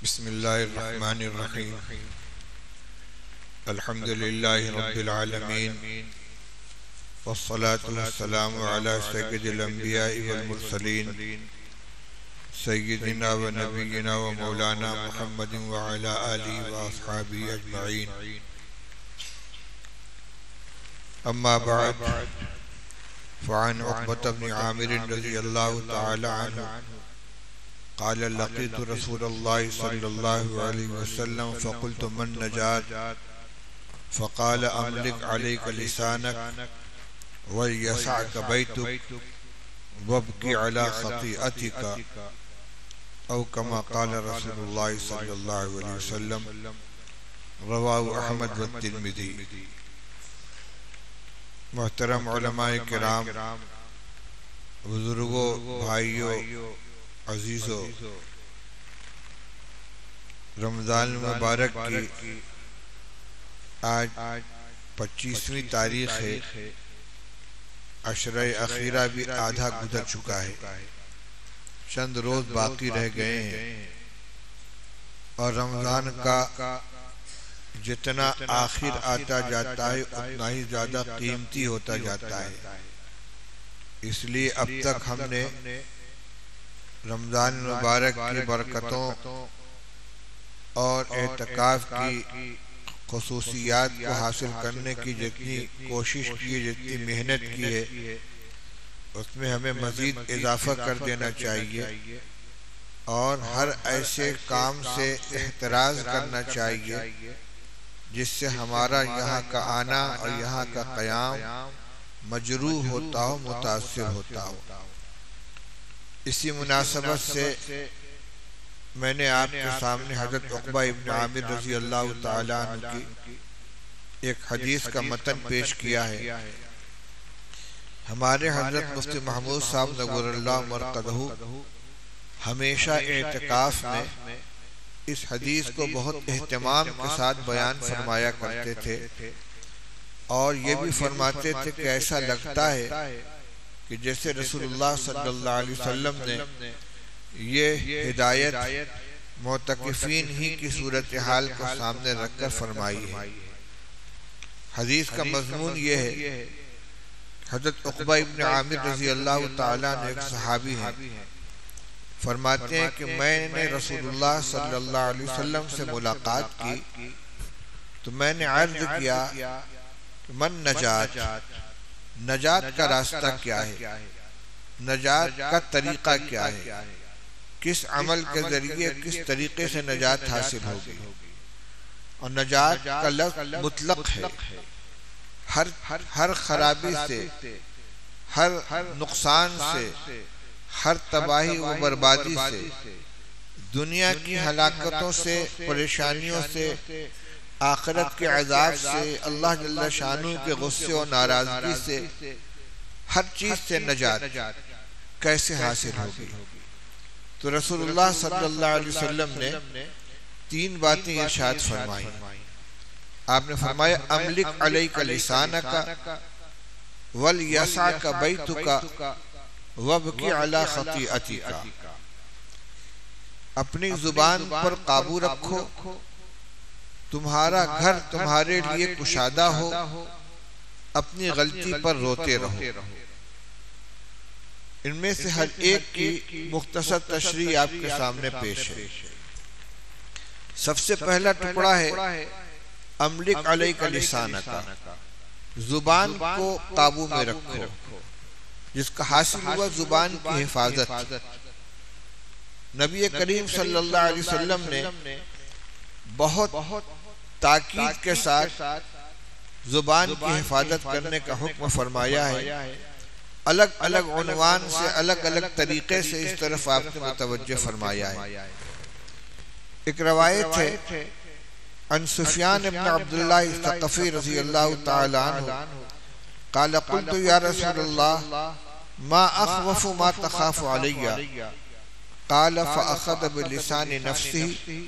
بسم اللہ الرحمن الرحیم الحمد للہ رب العالمین والصلاة والسلام علی سید الانبیاء والمرسلین سیدنا و نبینا و مولانا محمد وعلی آلہ و اصحابہ اجمعین اما بعد فعن عقبۃ بن عامر رضی اللہ تعالی عنہ قال لقيت رسول الله صلى الله عليه وسلم فقلت من نجات فقال أملك عليك لسانك وليسعك بيتك وابكي على خطيئتك أو كما قال رسول الله صلى الله عليه وسلم رواه أحمد والترمذي۔ محترم علماء کرام، بزرگوں، بھائیوں، عزیزو، رمضان المبارک کی آج 25ویں تاریخ ہے۔ عشرہ اخیرہ بھی آدھا گزر چکا ہے، چند روز باقی رہ گئے ہیں، اور رمضان کا جتنا آخر آتا جاتا ہے اتنا ہی زیادہ قیمتی ہوتا جاتا ہے۔ اس لیے اب تک ہم نے رمضان المبارک کی برکتوں اور اعتکاف کی خصوصیات کو حاصل کرنے کی جتنی کوشش کی ہے، جتنی محنت کی ہے، اس میں ہمیں مزید اضافہ کر دینا چاہیے، اور ہر ایسے کام سے احتراز کرنا چاہیے جس سے ہمارا یہاں کا آنا اور یہاں کا قیام مجروح ہوتا ہو، متاثر ہوتا ہو۔ اسی مناسبت سے میں نے آپ کے سامنے حضرت عقبہ ابن عامر رضی اللہ تعالیٰ عنہ کی ایک حدیث کا متن پیش کیا ہے۔ ہمارے حضرت مفتی محمود صاحب نور اللہ مرقدہ ہمیشہ اعتکاف میں اس حدیث کو بہت اہتمام کے ساتھ بیان فرمایا کرتے تھے، اور یہ بھی فرماتے تھے کہ ایسا لگتا ہے کہ جیسے رسول اللہ صلی اللہ علیہ وسلم نے یہ ہدایت معتکفین ہی کی صورتحال کو سامنے رکھ کر فرمائی ہے۔ حدیث کا مضمون یہ ہے، حضرت عقبہ ابن عامر رضی اللہ تعالیٰ نے ایک صحابی ہیں، فرماتے ہیں کہ میں نے رسول اللہ صلی اللہ علیہ وسلم سے ملاقات کی تو میں نے عرض کیا کہ من نجات، نجات کا راستہ کیا ہے، نجات کا طریقہ کیا ہے، کس عمل کے ذریعے کس طریقے سے نجات حاصل ہوگی۔ اور نجات کا لفظ مطلق ہے، ہر خرابی سے، ہر نقصان سے، ہر تباہی و بربادی سے، دنیا کی ہلاکتوں سے، پریشانیوں سے، آخرت کے عذاب سے، اللہ جل شانہ کے غصے و ناراضگی سے، ہر چیز سے نجات کیسے حاصل ہوگی۔ تو رسول اللہ صلی اللہ علیہ وسلم نے 3 باتیں ارشاد فرمائی۔ آپ نے فرمایا املک علیک لسانک ولیسعک بیتک وابکی علی خطیئتک، اپنی زبان پر قابو رکھو، تمہارا گھر تمہارے لیے کشادہ ہو، اپنی غلطی پر روتے رہو۔ ان میں سے ہر ایک کی مختصر تشریح آپ کے سامنے پیش ہے۔ سب سے پہلا ٹکڑا ہے املک علیک لسانک، زبان کو قابو میں رکھو، جس کا حاصل ہوا زبان کی حفاظت۔ نبی کریم صلی اللہ علیہ وسلم نے بہت تاکید کے ساتھ زبان کی حفاظت کرنے کا حکم فرمایا ہے۔ الگ الگ عنوان سے، الگ الگ طریقے سے اس طرف آپ نے متوجہ فرمایا ہے۔ ایک روایت ہے عن سفیان ابن عبداللہ الثقفی رضی اللہ تعالی عنہ قال قلت یا رسول اللہ ما اخوف ما تخاف علی قال فاخذ بلسان نفسه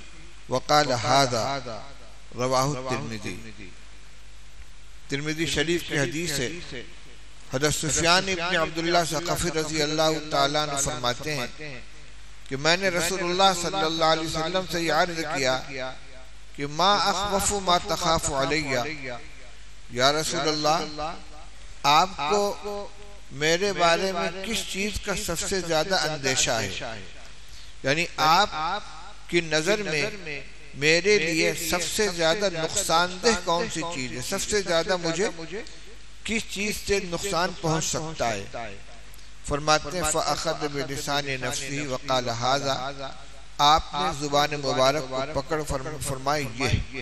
وقال هذا رواہ الترمذی۔ ترمذی شریف کی حدیث ہے، حضرت سفیان ابن عبداللہ ثقفی رضی اللہ تعالیٰ عنہ فرماتے ہیں کہ میں نے رسول اللہ صلی اللہ علیہ وسلم سے یہ عرض کیا کہ ما اخوف ما تخاف علیہ، یا رسول اللہ آپ کو میرے بارے میں کس چیز کا سب سے زیادہ اندیشہ ہے، یعنی آپ کی نظر میں میرے لیے سب سے زیادہ نقصان دہ کون سی چیز ہے، سب سے زیادہ مجھے کس چیز سے نقصان پہنچ سکتا ہے؟ فرماتے ہیں فَأَخَذَ بِلِسَانِ نَفْسِهِ وَقَالَ هَذَا، آپ نے زبان مبارک کو پکڑ فرمائی یہ،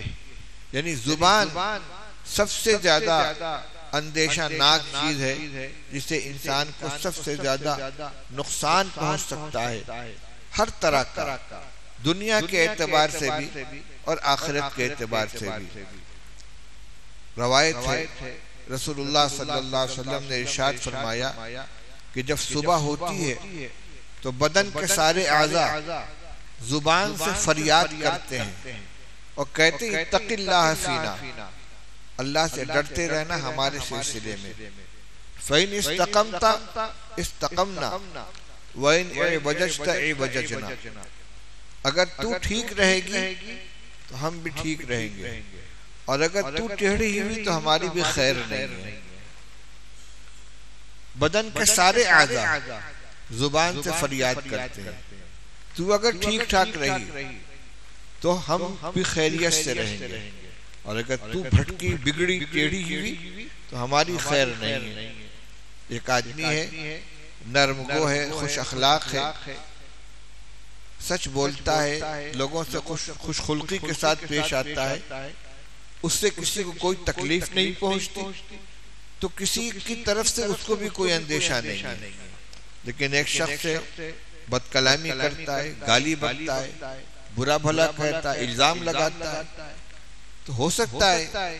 یعنی زبان سب سے زیادہ اندیشہ ناک چیز ہے جس سے انسان کو سب سے زیادہ نقصان پہنچ سکتا ہے، ہر طرح کا، دنیا کے اعتبار سے بھی اور آخرت کے اعتبار سے بھی۔ روایت ہے رسول اللہ صلی اللہ علیہ وسلم نے ارشاد فرمایا کہ جب صبح ہوتی ہے تو بدن کے سارے اعضاء زبان سے فریاد کرتے ہیں اور کہتے ہیں اتق اللہ فینا، اللہ سے ڈرتے رہنا ہمارے سلسلے میں۔ فَإِنْ اسْتَقَمْتَ اسْتَقَمْنَا وَإِنْ اعْوَجَجْتَ اعْوَجَجْنَا، اگر تو ٹھیک رہے گی تو ہم بھی ٹھیک رہیں گے، اور اگر تو ٹیڑھی ہوئی تو ہماری بھی خیر نہیں ہے۔ بدن کے سارے اعضاء زبان سے فریاد کرتے ہیں، تو اگر ٹھیک ٹھاک رہی تو ہم بھی خیریت سے رہیں گے، اور اگر تو بھٹکی بگڑی ٹیڑھی ہوئی تو ہماری خیر نہیں ہے۔ ایک آدمی ہے، نرم گو ہے، خوش اخلاق ہے، سچ بولتا ہے، لوگوں سے خوش خلقی کے ساتھ پیش آتا ہے، اس سے کسی کو کوئی تکلیف نہیں پہنچتی، تو کسی کی طرف سے اس کو بھی کوئی اندیشہ نہیں ہے۔ لیکن ایک شخص سے بد کلامی کرتا ہے، گالی بکتا ہے، برا بھلا کہتا ہے، الزام لگاتا ہے، تو ہو سکتا ہے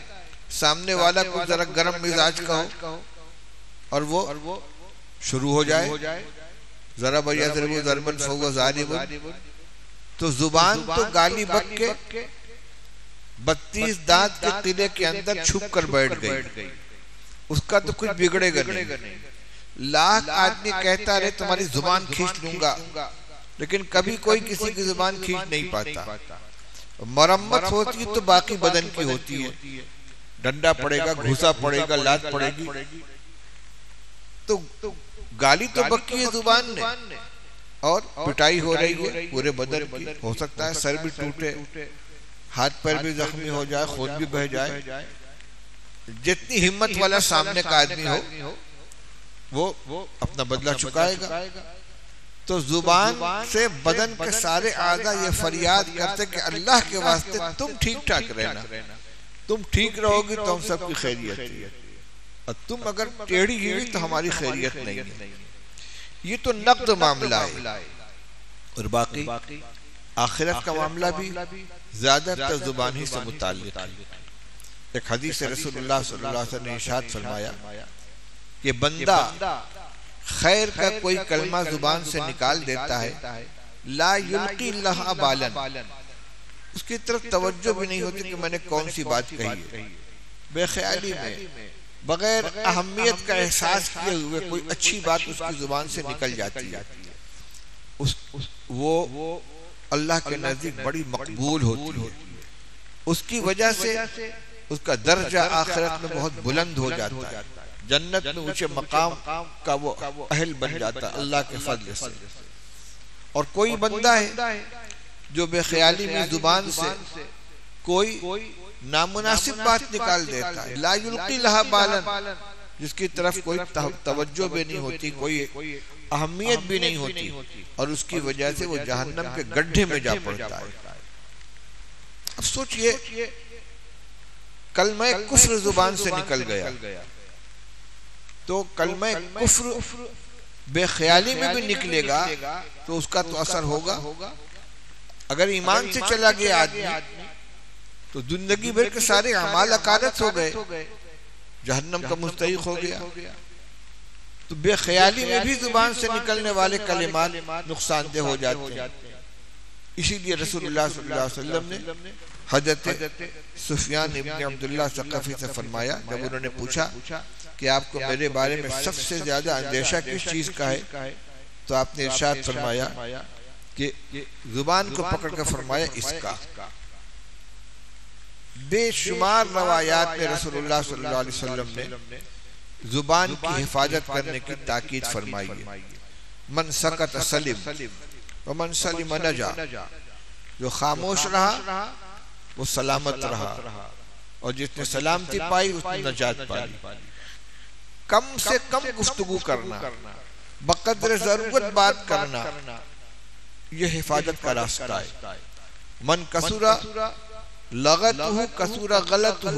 سامنے والا کو ذرا گرم مزاج کا ہو اور وہ شروع ہو جائے ذرا بَيَضْرِبُ ضَرْبًا فَهُوَ ضَارِبٌ، تو زبان تو گالی بک کے 32 دانت کے قلعے کے اندر چھپ کر بیٹھ گئی، اس کا تو کچھ بگڑے گا نہیں۔ لاکھ آدمی کہتا رہے تمہاری زبان کھینچ لوں گا، لیکن کبھی کوئی کسی کی زبان کھینچ نہیں پاتا۔ مرمت ہوتی تو باقی بدن کی ہوتی ہے، ڈنڈا پڑے گا، گھسا پڑے گا، لات پڑے گی، تو گالی تو بکی ہے زبان نے، اور پٹائی ہو رہی ہے پورے بدن کی، ہو سکتا ہے سر بھی ٹوٹے، ہاتھ پیر بھی زخمی ہو جائے، خون بھی بہہ جائے۔ جتنی ہمت والا سامنے کا آدمی ہو وہ اپنا بدلہ چکائے گا۔ تو زبان سے بدن کے سارے اعضاء یہ فریاد کرتے کہ اللہ کے واسطے تم ٹھیک ٹھاک رہنا، تم ٹھیک رہو گی تو ہم سب کی خیریت ہے، اور تم اگر ٹیڑھی ہوئی تو ہماری خیریت نہیں ہے۔ یہ تو نقد معاملہ ہے، اور باقی آخرت کا معاملہ بھی زیادہ تر زبان ہی سے متعلق ہے۔ ایک حدیث رسول اللہ صلی اللہ علیہ وسلم نے ارشاد فرمایا کہ بندہ خیر کا کوئی کلمہ زبان سے نکال دیتا ہے، لا یلقی لہا بالاً، اس کی طرف توجہ بھی نہیں ہوتی کہ میں نے کون سی بات کہی ہے، بے خیالی میں بغیر اہمیت کا احساس کیے ہوئے کوئی اچھی بات اس کی زبان سے نکل جاتی ہے، وہ اللہ کے نزدیک بڑی مقبول ہوتی ہے، اس کی وجہ سے اس کا درجہ آخرت میں بہت بلند ہو جاتا ہے، جنت میں اونچے مقام کا وہ اہل بن جاتا ہے اللہ کے فضل سے۔ اور کوئی بندہ ہے جو بے خیالی میں زبان سے کوئی نامناسب بات نکال دیتا ہے، لا یلقی لہا بالاً، جس کی طرف کوئی توجہ بھی نہیں ہوتی، کوئی اہمیت بھی نہیں ہوتی، اور اس کی وجہ سے وہ جہنم کے گڈھے میں جا پڑتا ہے۔ اب سوچئے کلمہ کفر زبان سے نکل گیا تو کلمہ کفر بے خیالی میں بھی نکلے گا تو اس کا تو اثر ہوگا۔ اگر ایمان سے چلا گیا آدمی تو زندگی بھر کے سارے اعمال اکارت ہو گئے، جہنم کا مستحق ہو گیا۔ تو بے خیالی میں بھی زبان سے نکلنے والے کلمات نقصان دہ ہو جاتے ہیں۔ اسی لیے رسول اللہ صلی اللہ علیہ وسلم نے حضرت سفیان ابن عبداللہ ثقفی سے فرمایا، جب انہوں نے پوچھا کہ آپ کو میرے بارے میں سب سے زیادہ اندیشہ کس چیز کا ہے، تو آپ نے ارشاد فرمایا کہ زبان کو پکڑ کر فرمایا اس کا. بے شمار روایات میں رسول اللہ صلی اللہ علیہ وسلم نے زبان کی حفاظت کرنے کی تاکید فرمائی ہے. من سکت سلم ومن سلم نجا، جو خاموش رہا وہ سلامت رہا، اور جس نے سلامتی پائی اس نے نجات پائی. کم سے کم گفتگو کرنا، بقدر ضرورت بات کرنا، یہ حفاظت کا راستہ ہے. من کسورا لغتہ کسورا غلطہ،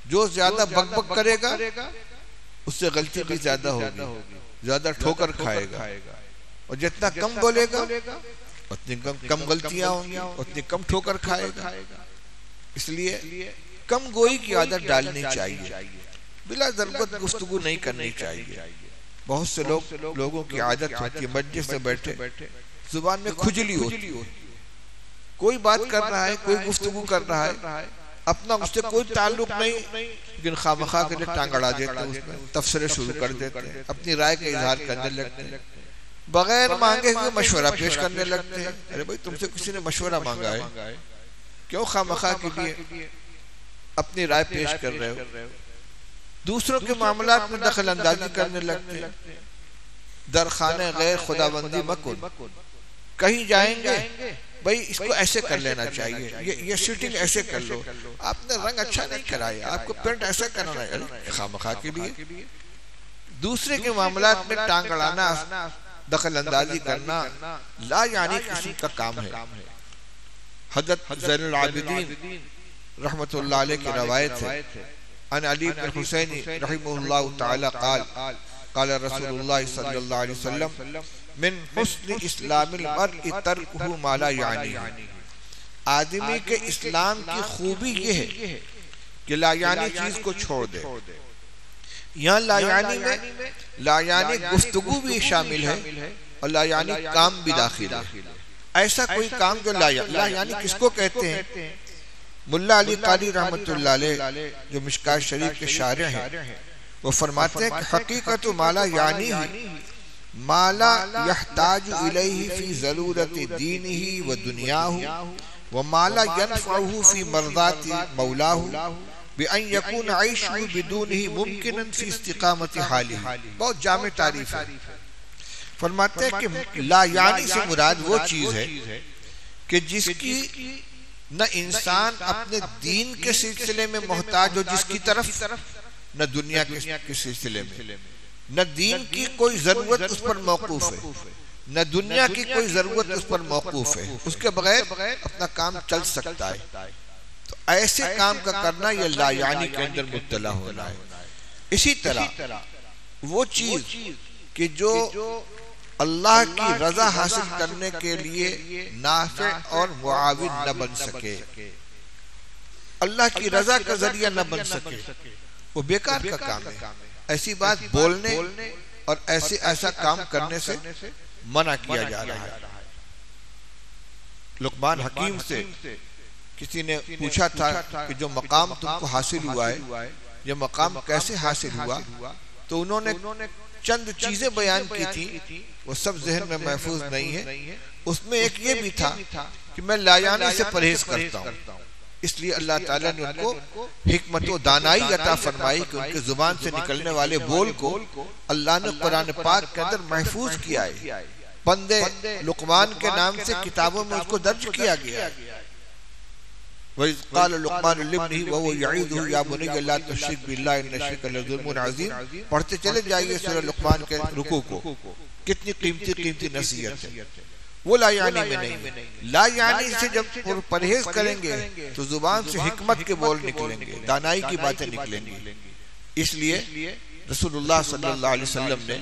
جو زیادہ بک بک کرے گا اس سے غلطی بھی زیادہ ہوگی، زیادہ ٹھوکر کھائے گا. اور جتنا کم بولے گا اتنی کم غلطیاں ہوں گی، اتنی کم ٹھوکر کھائے گا. اس لیے کم گوئی کی عادت ڈالنی چاہیے، بلا ضرورت گفتگو نہیں کرنی چاہیے. بہت سے لوگوں کی عادت ہوتی ہے مجلس سے بیٹھے زبان میں کھجلی ہوتی ہے، کوئی بات کر رہا ہے، کوئی گفتگو کر رہا ہے، اپنا اس سے کوئی تعلق نہیں، لیکن خواہ کے لیے ٹانگ اڑا دیتے ہیں، اس میں تفسیریں شروع کر دیتے ہیں، اپنی رائے کا اظہار کرنے لگتے ہیں، بغیر مانگے ہوئے مشورہ پیش کرنے لگتے ہیں. ارے بھائی تم سے کسی نے مشورہ مانگا ہے، کیوں خواہ کے لیے اپنی رائے پیش کر رہے ہو؟ دوسروں کے معاملات میں دخل اندازی کرنے لگتے ہیں. در خانہ غیر خداوندی مکن، کہیں جائیں گے بھئی اس کو ایسے کر لینا چاہیے، یہ شوٹنگ ایسے کر لو، آپ نے رنگ اچھا نہیں کرایا، آپ کو پینٹ ایسا کرنا ہے. خواہ کے لیے دوسرے کے معاملات میں ٹانگ اڑانا، دخل اندازی کرنا لا یعنی کسی کا کام ہے. حضرت زین العابدین رحمت اللہ علیہ کی روایت ہے، عن علی بن حسین رحمہ اللہ تعالی قال قال رسول اللہ صلی اللہ علیہ وسلم من حسن اسلام المرء ترکہ ما لا یعنی. آدمی کے اسلام کی خوبی یہ ہے کہ لا یعنی چیز کو چھوڑ دے. یہاں لا یعنی میں لا یعنی گفتگو بھی شامل ہے اور لا یعنی کام بھی داخل ہے. ایسا کوئی کام جو لا یعنی کس کو کہتے ہیں؟ ملا علی قاری رحمت اللہ علیہ جو مشکات شریف کے شارح ہیں، وہ فرماتے ہیں کہ حقیقت ما لا یعنی ما لا یحتاج الیہ فی ضرورت دینہ و دنیاہ وما لا ینفعہ فی مرضات مولاہ بأن یکون عیشہ بدونہ ممکنا فی استقامت حالہ. بہت جامع تعریف ہے. فرماتے ہیں کہ لا یعنی سے مراد وہ چیز ہے کہ جس کی نہ انسان اپنے دین کے سلسلے میں محتاج ہو جس کی طرف، نہ دنیا کے سلسلے میں، نہ دین کی کوئی ضرورت اس پر موقوف ہے، نہ دنیا کی کوئی ضرورت اس پر موقوف ہے، اس کے بغیر اپنا کام چل سکتا ہے. تو ایسے کام کا کرنا یہ لا یعنی کے اندر مبتلا ہونا ہے. اسی طرح وہ چیز کہ جو اللہ کی رضا حاصل کرنے کے لیے نافع اور معاون نہ بن سکے، اللہ کی رضا کا ذریعہ نہ بن سکے، وہ بیکار کا کام ہے. ایسی بات بولنے اور ایسا کام کرنے سے منع کیا جا رہا ہے. لقمان حکیم سے کسی نے پوچھا تھا کہ جو مقام تم کو حاصل ہوا ہے یہ مقام کیسے حاصل ہوا؟ تو انہوں نے چند چیزیں بیان کی تھی، وہ سب ذہن میں محفوظ نہیں ہے. اس میں ایک یہ بھی تھا کہ میں لا یعنی سے پرہیز کرتا ہوں، اس لیے اللہ تعالیٰ نے ان کو حکمت و دانائی عطا فرمائی کہ ان کے زبان سے نکلنے والے بول کو اللہ نے قرآن پاک کے اندر محفوظ کیا ہے. بندے لقمان کے نام سے کتابوں میں اس کو درج کیا گیا ہے. وَإِذْ قَالَ لُقْمَانُ لِابْنِهِ وَهُوَ يَعِظُهُ يَا بُنَيَّ لَا تُشْرِكْ بِاللَّهِ إِنَّ الشِّرْكَ لَظُلْمٌ عَظِيمٌ. پڑھتے چلے جائیے سورہ لقمان کے رکوع کو، کتنی قیمتی نصیحت ہے. وہ لا یعنی میں نہیں ہے. لا یعنی سے جب پرہیز کریں گے تو زبان سے حکمت کے بول نکلیں گے، دانائی کی باتیں نکلیں گی. اس لیے رسول اللہ صلی اللہ علیہ وسلم نے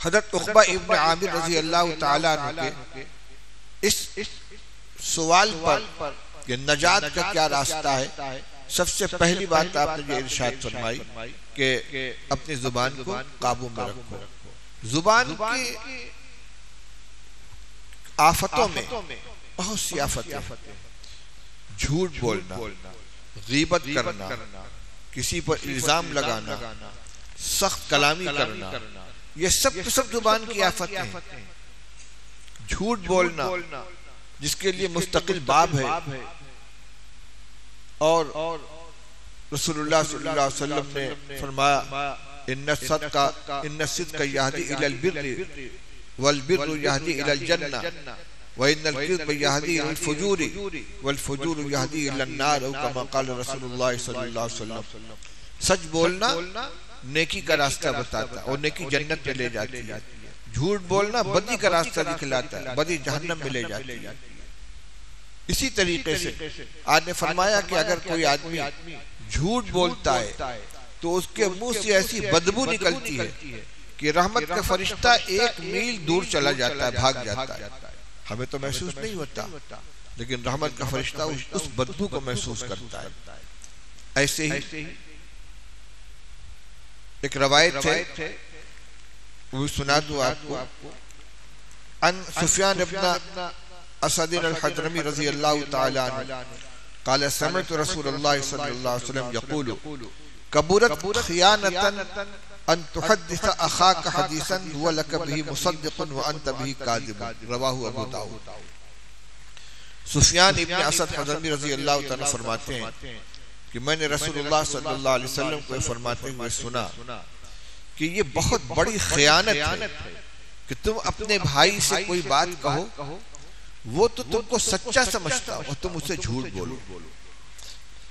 حضرت عقبہ ابن عامر رضی اللہ تعالیٰ عنہ کے اس سوال پر کہ نجات کا کیا راستہ ہے، سب سے پہلی بات آپ نے جو ارشاد فرمائی کہ اپنی زبان کو قابو میں رکھو. زبان کی آفتوں میں بہت سی آفتیں، جھوٹ بولنا، غیبت کرنا، کسی پر الزام لگانا، سخت کلامی کرنا، یہ سب زبان کی آفتیں ہیں. جھوٹ بولنا جس کے لیے مستقل باب ہے، اور رسول اللہ صلی اللہ علیہ وسلم نے فرمایا ان الصدق یہدی الی البر والبر یہدی الی الجنہ وان الکذب یہدی الی الفجور والفجور یہدی الی النار، او کما قال رسول اللہ صلی اللہ علیہ وسلم۔ سچ بولنا نیکی کا راستہ بتاتا ہے اور نیکی جنت میں لے جاتی ہے، جھوٹ بولنا بدی کا راستہ دکھلاتا ہے، بدی جہنم میں لے جاتی ہے۔ اسی طریقے سے آج نے فرمایا کہ اگر کوئی آدمی جھوٹ بولتا ہے تو اس کے منہ سے ایسی بدبو نکلتی ہے کہ رحمت کا فرشتہ 1 میل دور چلا جاتا ہے، بھاگ جاتا ہے۔ ہمیں تو محسوس نہیں ہوتا، لیکن رحمت کا فرشتہ اس بدبو کو محسوس کرتا ہے۔ ایسے ہی ایک روایت ہے، وہ سنا دوں آپ کو، ان سفیان ابن اسد الحضرمی رضی اللہ تعالی عنہ قال سمعت رسول اللہ صلی اللہ علیہ وسلم یقول کبرت خیانتا ان تحدث اخاک حدیثا هو لك به مصدق وانت به کاذب، رواہ ابو داؤد۔ سفیان ابن اسد حضرمی رضی اللہ تعالی فرماتے ہیں کہ میں نے رسول اللہ صلی اللہ علیہ وسلم کو فرماتے ہوئے سنا کہ یہ بہت بڑی خیانت ہے کہ تم اپنے بھائی سے کوئی بات کہو، وہ تو تم کو سچا سمجھتا اور تم اسے جھوٹ بولو۔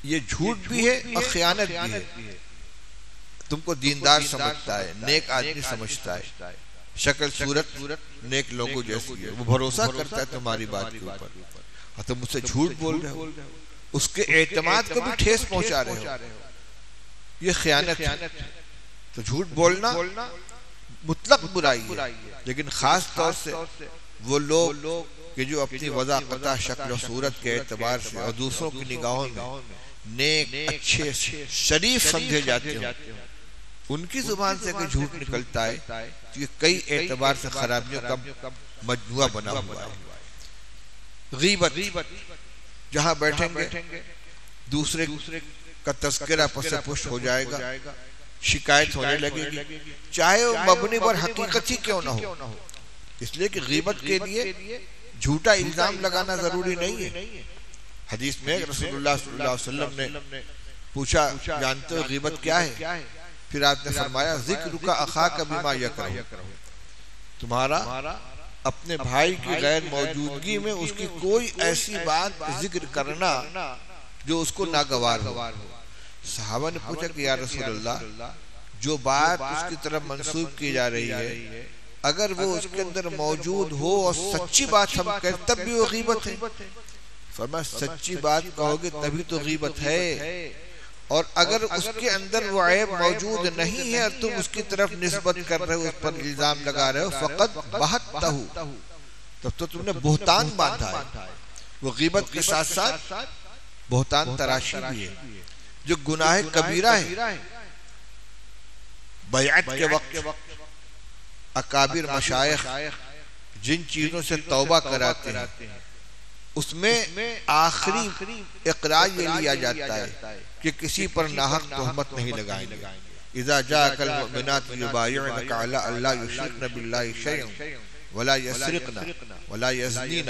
یہ جھوٹ بھی ہے اور خیانت بھی ہے۔ تم کو دیندار سمجھتا ہے، نیک آدمی سمجھتا ہے، شکل صورت نیک لوگوں جیسی ہے، وہ بھروسہ کرتا ہے تمہاری بات کے اوپر، اور تم اسے جھوٹ بول رہے ہو، اس کے اعتماد کو بھی ٹھیس پہنچا رہے ہو۔ یہ خیانت ہے۔ تو جھوٹ بولنا مطلق برائی ہے، لیکن خاص طور سے وہ لوگ کہ جو اپنی وضاحت شکل و صورت کے اعتبار سے اور دوسروں کی نگاہوں میں نیک، اچھے، شریف سمجھے جاتے ہیں، ان کی زبان سے اگر جھوٹ نکلتا ہے تو یہ کئی اعتبار سے خرابیوں کا مجموعہ بنا ہوا ہے۔ غیبت، جہاں بیٹھیں گے دوسرے کا تذکرہ پس پشت ہو جائے گا، شکایت ہونے لگے گی، چاہے وہ مبنی پر حقیقت ہی کیوں نہ ہو، اس لیے کہ غیبت کے لیے جھوٹا الزام لگانا ضروری نہیں ہے۔ حدیث میں رسول اللہ صلی اللہ علیہ وسلم نے پوچھا جانتے ہو غیبت کیا ہے؟ پھر آپ نے فرمایا ذکرک اخاک بما یکرہ، تمہارا اپنے بھائی کی غیر موجودگی میں اس کی کوئی ایسی بات ذکر کرنا جو اس کو ناگوار ہو۔ صحابہ نے پوچھا کہ یا رسول اللہ، جو بات اس کی طرف منسوب کی جا رہی ہے اگر وہ اس کے اندر موجود ہو اور سچی بات ہم کہیں تب بھی وہ غیبت ہے؟ فرمایا سچی بات کہو گے تبھی تو غیبت ہے، اور اگر اس کے اندر وہ عیب موجود نہیں ہے اور تم اس کی طرف نسبت کر رہے ہو، اس پر الزام لگا رہے ہو، فقط بہتہ، تب تو تم نے بہتان باندھا ہے۔ وہ غیبت کے ساتھ ساتھ بہتان تراشی بھی ہے جو گناہ کبیرہ ہے۔ بیعت کے وقت اکابر مشائخ جن چیزوں سے توبہ کراتے ہیں اس میں آخری اقرار یہ لیا جاتا ہے کہ کسی پر ناحق تہمت نہیں لگائیں گے۔ اذا جاءك المؤمنات يبايعنك على الا يشركن بالله شيئا ولا يسرقن ولا يزنين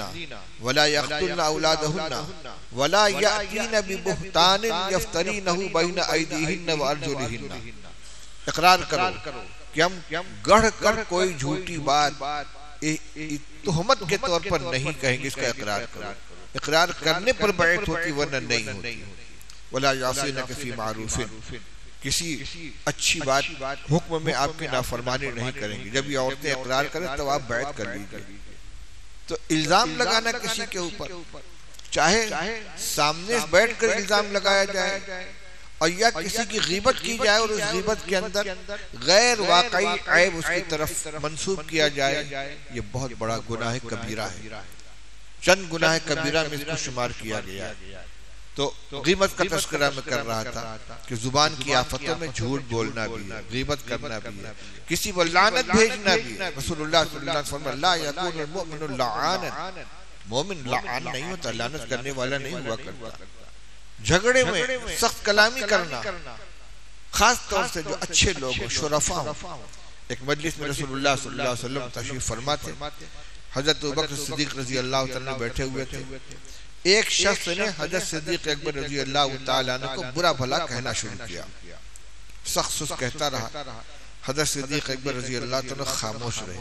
ولا يقتلن اولادهن ولا يأتين ببهتان يفترينه بين ايديهن وارجلهن، اقرار کرو کہ ہم گڑھ کر کوئی جھوٹی بات تہمت کے طور پر نہیں کہیں گے، اس کا اقرار کرو۔ اقرار کرنے پر بیعت ہوتی ورنہ نہیں ہوتی۔ ولا یعصینک فی معروف، کسی اچھی بات حکم میں آپ کی نافرمانی نہیں کریں گے۔ جب یہ عورتیں اقرار کریں تو آپ بیعت کر لیجیے۔ تو الزام لگانا کسی کے اوپر، چاہے سامنے بیٹھ کر الزام لگایا جائے اور یا کسی کی غیبت کی جائے اور اس غیبت کے اندر غیر واقعی عیب اس کی طرف منسوب کیا جائے، یہ بہت بڑا گناہ کبیرہ ہے۔ چند گناہ کبیرہ میں اس کو شمار کیا گیا ہے۔ تو غیبت کا تذکرہ میں کر رہا تھا کہ زبان کی آفتوں میں جھوٹ بولنا بھی ہے، غیبت کرنا بھی ہے، کسی پر لعنت بھیجنا بھی ہے۔ رسول اللہ صلی اللہ علیہ وسلم لا یکون المؤمن لعانا، مومن لعان نہیں ہوتا، لعنت کرنے والا نہیں ہوا کرتا۔ جھگڑے میں سخت کلامی کرنا، خاص طور سے جو اچھے لوگ شرفاء ہوں۔ ایک مجلس میں رسول اللہ صلی اللہ علیہ وسلم تشریف فرما تھے، حضرت ابوبکر صدیق رضی اللہ تعالیٰ عنہ بیٹھے ہوئے تھے. ایک شخص نے حضرت صدیق اکبر رضی اللہ تعالیٰ عنہ کو برا بھلا کہنا شروع کیا. سخت سخت کہتا رہا. حضرت صدیق اکبر رضی اللہ تعالیٰ عنہ خاموش رہے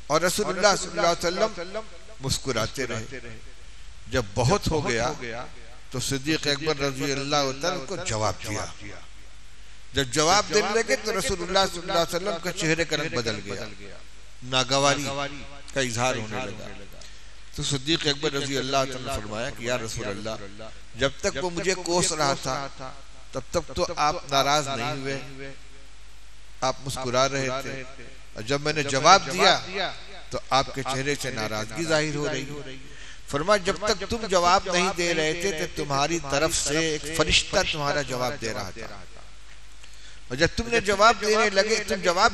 اور رسول اللہ صلی اللہ علیہ وسلم مسکراتے رہے. جب بہت ہو گیا تو صدیق اکبر رضی اللہ تعالیٰ کو جواب دیا. جب جواب دینے لگے تو رسول اللہ صلی اللہ علیہ وسلم کا چہرے کا رنگ بدل گیا, ناگواری کا اظہار ہونے لگا. تو صدیق اکبر رضی اللہ تعالیٰ نے فرمایا کہ یا رسول اللہ, جب تک وہ مجھے کوس رہا تھا تب تک تو آپ ناراض نہیں ہوئے, آپ مسکرا رہے تھے, اور جب میں نے جواب دیا تو آپ کے چہرے سے ناراضگی ظاہر ہو رہی. فرمایا جب تک تم جواب نہیں دے رہے تھے تو تمہاری طرف سے ایک فرشتہ تمہارا جواب دے رہا تھا, اور جب تم نے جواب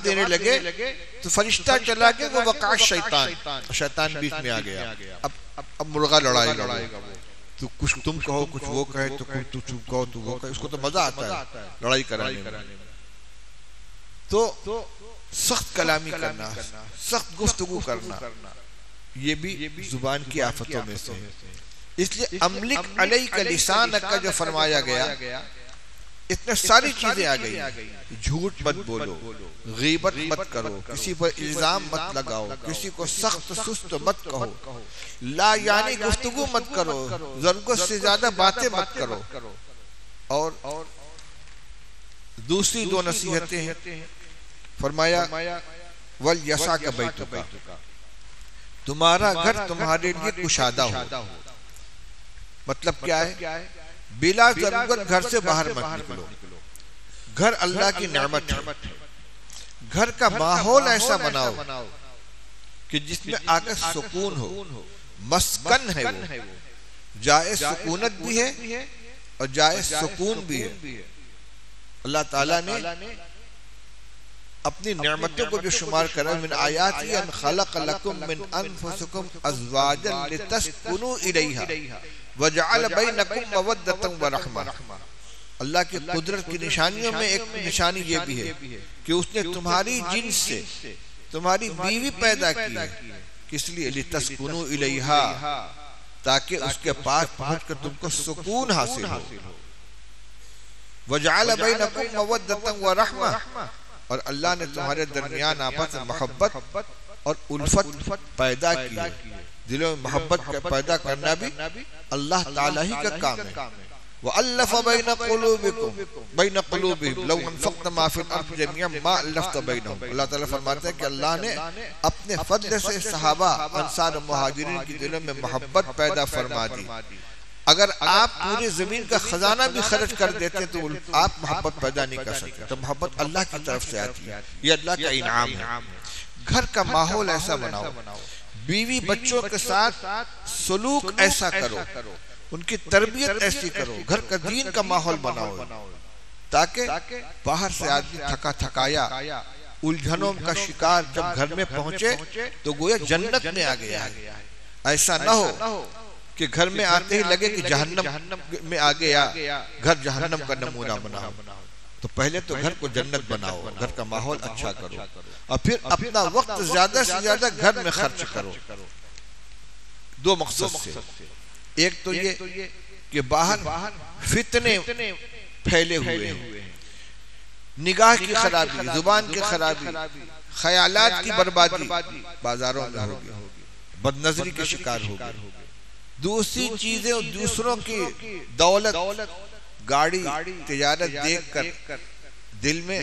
دینے لگے تو فرشتہ چلا کے وہ وقع شیطان بیچ میں آ گیا. اب مرغا لڑائے گا, تو کچھ تم کہو کچھ وہ کہے, تو تو چپ کہو تو وہ کہے. اس کو تو مزہ آتا ہے لڑائی کرانے میں. تو سخت کلامی کرنا, سخت گفتگو کرنا, یہ بھی زبان کی آفتوں میں سے ہے. اس لیے املک علیک لسانک کا جو فرمایا گیا, اتنے ساری چیزیں آ گئی. جھوٹ مت بولو, غیبت مت کرو, کسی پر الزام مت لگاؤ, کسی کو سخت سست مت کہو, لا یعنی گفتگو مت کرو, ضرورت سے زیادہ باتیں مت کرو. اور دوسری دو نصیحتیں ہیں. فرمایا وَلْيَسَعْكَ بَيْتُكَ, تمہارا گھر تمہارے لیے کشادہ ہو. مطلب کیا ہے؟ بلا ضرورت گھر سے باہر مت نکلو. گھر اللہ کی نعمت ہے. گھر کا ماحول ایسا بناؤ کہ جس میں آ کر سکون ہو, مسکن ہے وہ, جائے سکونت بھی ہے اور جائے سکون بھی ہے. اللہ تعالیٰ نے اپنی نعمتوں کو جو شمار کرا, من آیاتی ان خلق لکم من انفسکم ازواجا لتسکنوا الیہا وجعل بینکم مودۃ ورحمہ. اللہ کی قدرت کی نشانیوں میں ایک نشانی یہ بھی ہے کہ اس نے تمہاری جنس سے تمہاری بیوی پیدا کی ہے. کس لیے؟ لتسکنوا الیہا, تاکہ اس کے پاس پہنچ کر تم کو سکون حاصل ہو. وجعل بینکم مودۃ ورحمہ, اور اللہ نے تمہارے درمیان آپس میں محبت اور الفت پیدا کی ہے. دلوں میں محبت پیدا کرنا بھی اللہ تعالیٰ ہی کا کام ہے. وَأَلَّفَ بَيْنَ قُلُوبِهِمْ لَوْ أَنفَقْتَ مَا فِي الْأَرْضِ جَمِيعًا مَا أَلَّفْتَ بَيْنَهُمْ. اللہ تعالیٰ فرماتے ہیں کہ اللہ نے اپنے فضل سے صحابہ انصار و مہاجرین کی دلوں میں محبت پیدا فرما دی. اگر آپ پوری زمین کا خزانہ بھی خرچ کر دیتے تو آپ محبت پیدا نہیں کر سکتے. تو محبت اللہ کی طرف سے آتی ہے, یہ اللہ کا انعام ہے. گھر کا ماحول ایسا بناؤ, بیوی بچوں کے ساتھ سلوک ایسا کرو, ان کی تربیت ایسی کرو, گھر کا دین کا ماحول بناؤ, تاکہ باہر سے آدمی تھکا تھکایا الجھنوں کا شکار جب گھر میں پہنچے تو گویا جنت میں آ گیا ہے. ایسا نہ ہو کہ گھر میں آتے ہی لگے کہ جہنم میں آ گیا, گھر جہنم کا نمونہ بناؤ. تو پہلے تو گھر کو جنت بناؤ, گھر کا ماحول اچھا کرو, اور پھر اپنا وقت زیادہ سے زیادہ گھر میں خرچ کرو. دو مقصد سے, ایک تو یہ کہ باہر فتنے پھیلے ہوئے ہیں, نگاہ کی خرابی, زبان کی خرابی, خیالات کی بربادی بازاروں میں ہوگی, بد نظری کے شکار ہوگی. دوسری چیزیں اور دوسروں کی دولت, گاڑی, تجارت دیکھ کر دل میں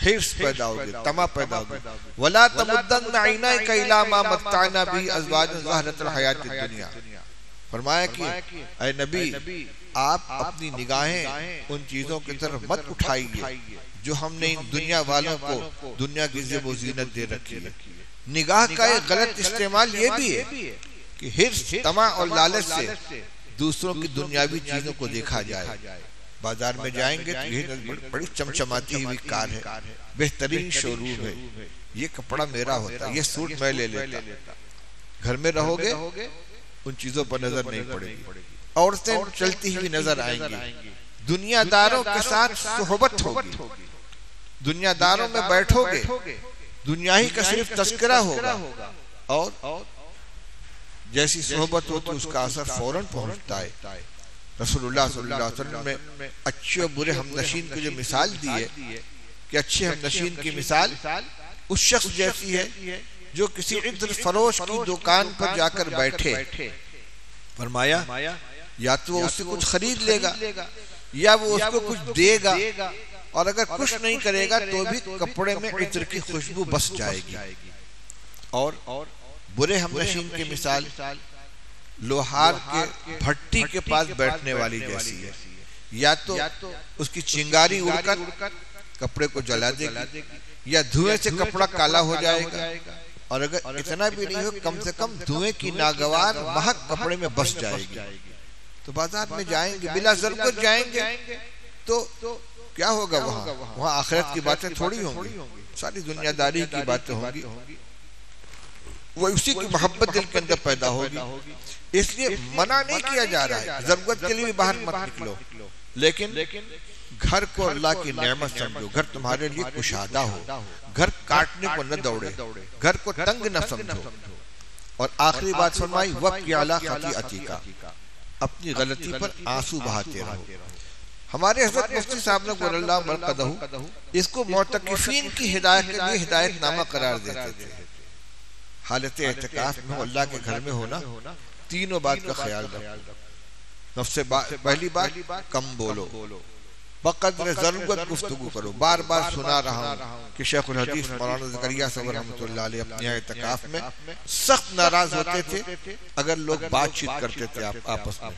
حرص پیدا ہوگی, طمع پیدا ہوگی. وَلَا تَمُدَّنَّ عَيْنَيْكَ إِلَىٰ مَا مَتَّعْنَا بِهِ أَزْوَاجًا زَهْرَةَ الْحَيَاةِ الدُّنْيَا. فرمایا کہ اے نبی, آپ اپنی نگاہیں ان چیزوں کی طرف مت اٹھائیے جو ہم نے ان دنیا والوں کو دنیا کی زیب و زینت دے رکھی ہے. نگاہ کا ایک غلط استعمال یہ بھی ہے کہ حرص, طمع اور لالچ سے دوسروں کی دنیاوی چیزوں کو دیکھا جائے. بازار میں جائیں گے تو یہ بڑی چمچماتی ہوئی کار ہے, بہترین شو روم ہے, یہ کپڑا میرا ہوتا, یہ سوٹ میں لے لیتا. گھر میں رہو گے ان چیزوں پر نظر نہیں پڑے گی. عورتیں چلتی ہوئی نظر آئیں گی, دنیا داروں کے ساتھ صحبت ہوگی, دنیا داروں میں بیٹھو گے, دنیا ہی کا صرف تذکرہ ہوگا. اور جیسی صحبت ہو تو اس کا اثر فوراً پہنچتا ہے. رسول اللہ صلی اللہ علیہ وسلم نے اچھے اور برے ہم نشین کی جو مثال دی ہے کہ اچھے ہم نشین کی مثال اس شخص جیسی ہے جو کسی عطر فروش کی دکان پر جا کر بیٹھے. فرمایا یا تو وہ اس سے کچھ خرید لے گا یا وہ اس کو کچھ دے گا، اور اگر کچھ نہیں کرے گا تو بھی کپڑے میں عطر کی خوشبو بس جائے گی. اور برے ہم نشین کی مثال لوہار کے بھٹی کے پاس بیٹھنے والی جیسی ہے. یا تو اس کی چنگاری اڑ کر کپڑے کو جلا دے گی یا دھوئیں سے کپڑا کالا ہو جائے گا، اور اگر اتنا بھی نہیں ہو کم سے کم دھوئیں کی ناگوار مہک کپڑے میں بس جائے گی. تو بازار میں جائیں گے بلا ضرورت جائیں گے تو کیا ہوگا؟ وہاں آخرت کی باتیں تھوڑی ہوں گی، ساری دنیا داری کی باتیں ہوں گی. وہ اسی کی محبت دل کے اندر پیدا ہوگی. اس لیے منع نہیں کیا جا رہا ہے ضرورت کے لیے بھی باہر مت نکلو، لیکن گھر کو اللہ کی نعمت سمجھو، گھر تمہارے لیے کشادہ ہو، گھر کاٹنے کو نہ دوڑے، گھر کو تنگ نہ سمجھو. اور آخری بات فرمائی وَبْكِ عَلَىٰ خَطِیئَتِکَ، اپنی غلطی پر آنسو بہاتے رہو. ہمارے حضرت مفتی صاحب نے قرر اللہ مرقدہ اس کو معتکفین کی ہدایت کے لیے ہدایت نامہ قرار دیتے تھے. حالت اعتکاف میں اللہ کے گھر میں ہونا تینوں بات کا خیال رکھو. سب سے پہلی بات کم بولو، بقدر ضرورت گفتگو کرو. بار بار سنا رہا ہوں کہ شیخ الحدیث مولانا زکریا صاحب رحمۃ اللہ علیہ اپنے اعتکاف میں سخت ناراض ہوتے تھے اگر لوگ بات چیت کرتے تھے آپس میں.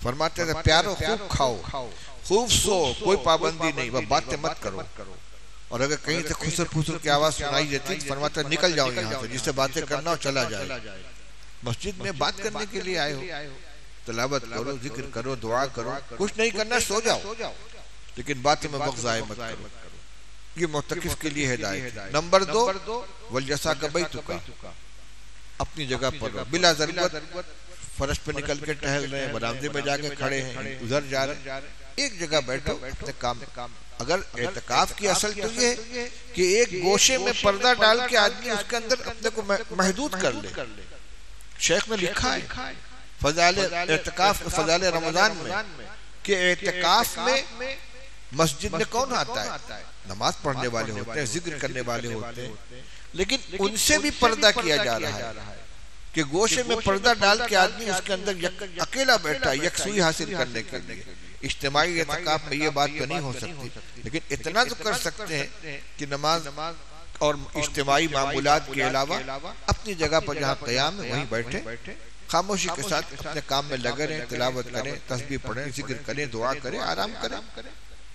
فرماتے تھے پیارو خوب کھاؤ خوب سو، کوئی پابندی نہیں، وہ باتیں مت کرو. اور اگر کہیں سے خسر پھسر کی آواز سنائی دیتی تو فرماتا نکل جاؤ یہاں سے، جس سے باتیں کرنا ہو چلا جائے. مسجد میں بات کرنے کے لیے آئے ہو، تلاوت کرو، ذکر کرو، دعا کرو، کچھ نہیں کرنا سو جاؤ، لیکن باتیں میں وقت ضائع مت کرو. یہ معتکف کے لیے ہدایت ہے. نمبر 2 وَلْجَسَاكَ بَيْتُكَ، اپنی جگہ پر رہو بلا ضرورت. فرش پہ نکل کے ٹہل رہے ہیں، برآمدے میں جا کے کھڑے ہیں، ادھر جا رہے ہیں، ایک جگہ بیٹھو اپنے کام. اگر اعتکاف کی اصل تو یہ ہے کہ ایک گوشے میں پردہ ڈال کے آدمی اس کے اندر اپنے کو محدود کر لے. شیخ نے لکھا ہے فضائل اعتکاف فضائل رمضان میں کہ اعتکاف میں مسجد میں کون آتا ہے؟ نماز پڑھنے والے ہوتے ہیں، ذکر کرنے والے ہوتے ہیں، لیکن ان سے بھی پردہ کیا جا رہا ہے کہ گوشے میں پردہ ڈال کے آدمی اس کے اندر اکیلا بیٹھا ہے یکسوئی حاصل کرنے کے لیے. اجتماعی اعتکاف میں یہ بات تو نہیں ہو سکتی، لیکن اتنا تو کر سکتے ہیں کہ نماز اور اجتماعی معمولات کے علاوہ اپنی جگہ پر جہاں قیام ہے وہیں بیٹھے، خاموشی کے ساتھ اپنے کام میں لگے رہیں، تلاوت کریں، تسبیح پڑھیں، ذکر کریں، دعا کریں، آرام کریں.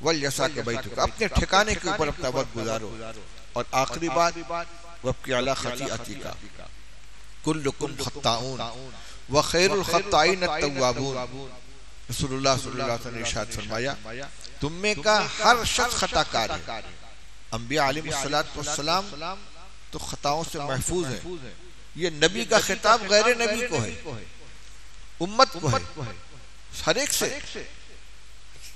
وَلْجَسَاكَ بَيْتُكَ، اپنے ٹھکانے کے اوپر اپنا وقت گزارو. اور آخری بات وَبْكِ عَلَىٰ خَطِیئَتِکَ كُلُّكُمْ خَطَّاؤُونَ وَخَيْرُ الْخَطَّائِينَ التَّوَّابُونَ. رسول اللہ صلی اللہ علیہ وسلم نے ارشاد فرمایا تم میں کا ہر شخص خطا کار ہے. انبیاء علیہ السلام تو خطاؤں سے محفوظ ہیں. یہ نبی کا خطاب غیر نبی کو ہے، امت کو ہے، ہر ایک سے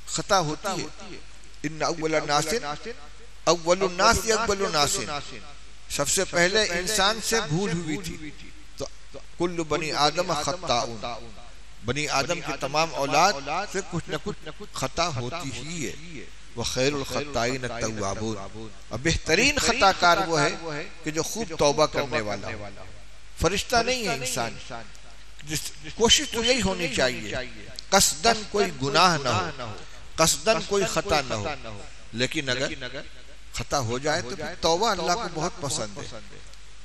خطا ہوتی ہے. ان اول الناس اول الناس، سب سے پہلے انسان سے بھول ہوئی تھی. تو کل بنی آدم خطاؤن، بنی آدم کی تمام اولاد سے کچھ نہ کچھ خطا ہوتی ہی ہے. وخیر الخطائین التوابون، اور بہترین خطا کار وہ ہے کہ جو خوب توبہ کرنے والا ہو. فرشتہ نہیں ہے انسان. کوشش تو یہی ہونی چاہیے قصدن کوئی گناہ نہ ہو، قصدن کوئی خطا نہ ہو، لیکن اگر خطا ہو جائے تو توبہ اللہ کو بہت پسند ہے.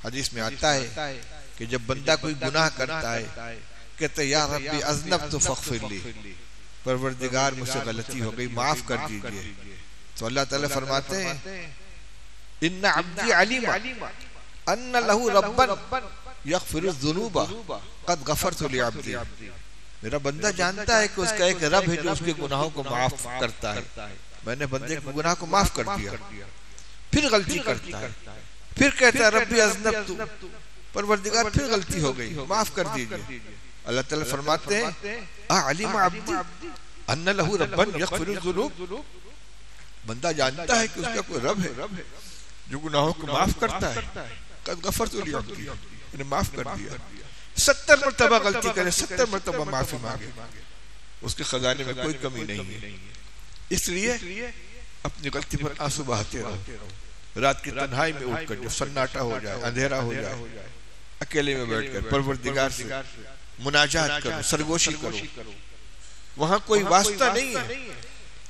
حدیث میں آتا ہے کہ جب بندہ کوئی گناہ کرتا ہے کہتے یا ربی اذنبت فاغفر لی، پروردگار مجھ سے غلطی ہو گئی معاف کر دیجئے. تو اللہ تعالیٰ فرماتے ہیں ان عبدی علیم ان لہو ربا یغفر الذنوب قد غفرت لعبدی. میرا بندہ جانتا ہے کہ اس کا ایک رب ہے جو اس کے گناہوں کو معاف کرتا ہے. میں نے بندے کے گناہ کو معاف کر دیا. پھر غلطی کرتا ہے، پھر کہتا ہے ربی اذنبت، پروردگار پھر غلطی ہو گئی معاف کر دیجئے. اللہ تعالیٰ فرماتے ہیں علیم عبدی ان لہو ربا یغفر الذنوب، بندہ جانتا ہے کہ اس کا کوئی رب ہے جو گناہوں کو معاف کرتا ہے. قد غفرت لعبدی، انہیں معاف کر دیا. 70 مرتبہ غلطی کرے 70 مرتبہ معافی مانگے, اس کے خزانے میں کوئی کمی نہیں ہے. اس لیے اپنی غلطی پر آنسو بہاتے رہو. رات کی تنہائی میں اٹھ کر جب سناٹا ہو جائے, اندھیرا ہو جائے, اکیلے میں بیٹھ کر پروردگار سے مناجات کرو, سرگوشی کرو. وہاں کوئی واسطہ نہیں ہے,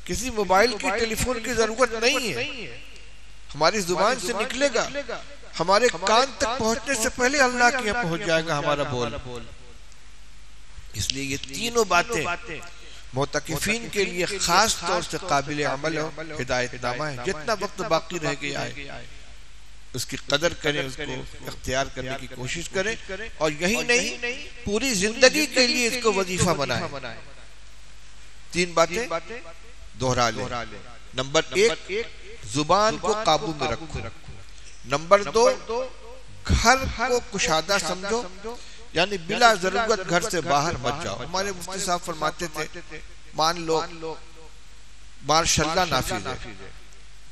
کسی موبائل کی ٹیلی فون کی ضرورت نہیں ہے. ہماری زبان سے نکلے گا, ہمارے کان تک پہنچنے سے پہلے اللہ کے یہاں پہنچ جائے گا ہمارا بول. اس لیے یہ تینوں باتیں معتکفین کے لیے خاص طور سے قابل عمل و ہدایت نامہ ہے. جتنا وقت باقی رہ گیا ہے اس کی قدر کریں, اس کو اختیار کرنے کی کوشش کریں, اور یہی نہیں پوری زندگی کے لیے اس کو وظیفہ بنائیں. 3 باتیں دہرا لیں. نمبر 1, زبان کو قابو میں رکھو. نمبر 2, گھر کو کشادہ سمجھو, یعنی بلا ضرورت گھر سے باہر مت جاؤ. ہمارے مفتی صاحب فرماتے تھے, مان لو مارشاء اللہ نافذ ہے,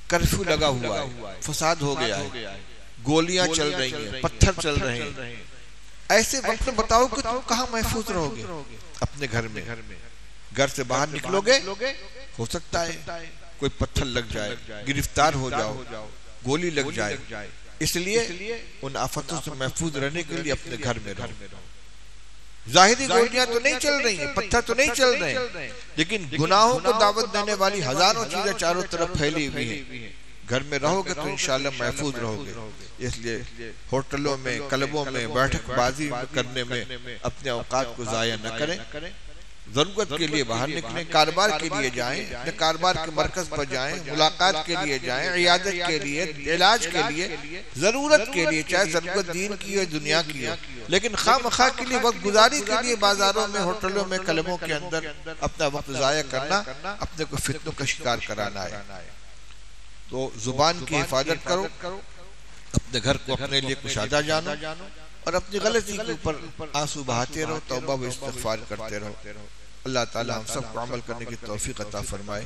کرفیو لگا ہوا ہے, فساد ہو گیا ہے, گولیاں چل رہی ہیں, پتھر چل رہے ہیں, ایسے وقت میں بتاؤ کہ تم کہاں محفوظ رہو گے؟ اپنے گھر میں. گھر سے باہر نکلو گے ہو سکتا ہے کوئی پتھر لگ جائے, گرفتار ہو جاؤ, گولی لگ جائے. اس لیے ان آفتوں سے محفوظ رہنے کے لیے اپنے گھر میں رہو. ظاہری گولیاں تو نہیں چل رہی ہیں, پتھر تو نہیں چل رہے ہیں, لیکن گناہوں کو دعوت دینے والی ہزاروں چیزیں چاروں طرف پھیلی ہوئی ہیں. گھر میں رہو گے تو انشاءاللہ محفوظ رہو گے. اس لیے ہوٹلوں میں, کلبوں میں بیٹھک بازی کرنے میں اپنے اوقات کو ضائع نہ کریں. ضرورت کے لیے باہر نکلیں, کاروبار کے لیے جائیں, اپنے کاروبار کے مرکز پر جائیں, ملاقات کے لیے جائیں, عیادت کے لیے, علاج کے لیے, ضرورت کے لیے, چاہے ضرورت دین کی ہو دنیا کی ہو. لیکن خواہ مخواہ کے لیے, وقت گزاری کے لیے بازاروں میں, ہوٹلوں میں, کلبوں کے اندر اپنا وقت ضائع کرنا اپنے کو فتنوں کا شکار کرانا ہے. تو زبان کی حفاظت کرو, اپنے گھر کو اپنے لیے کشادہ جانو, اور اپنی غلطی کے اوپر آنسو بہاتے رہو, توبہ و استغفار کرتے رہو. اللہ تعالی ہم سب کو عمل کرنے کی توفیق عطا فرمائے.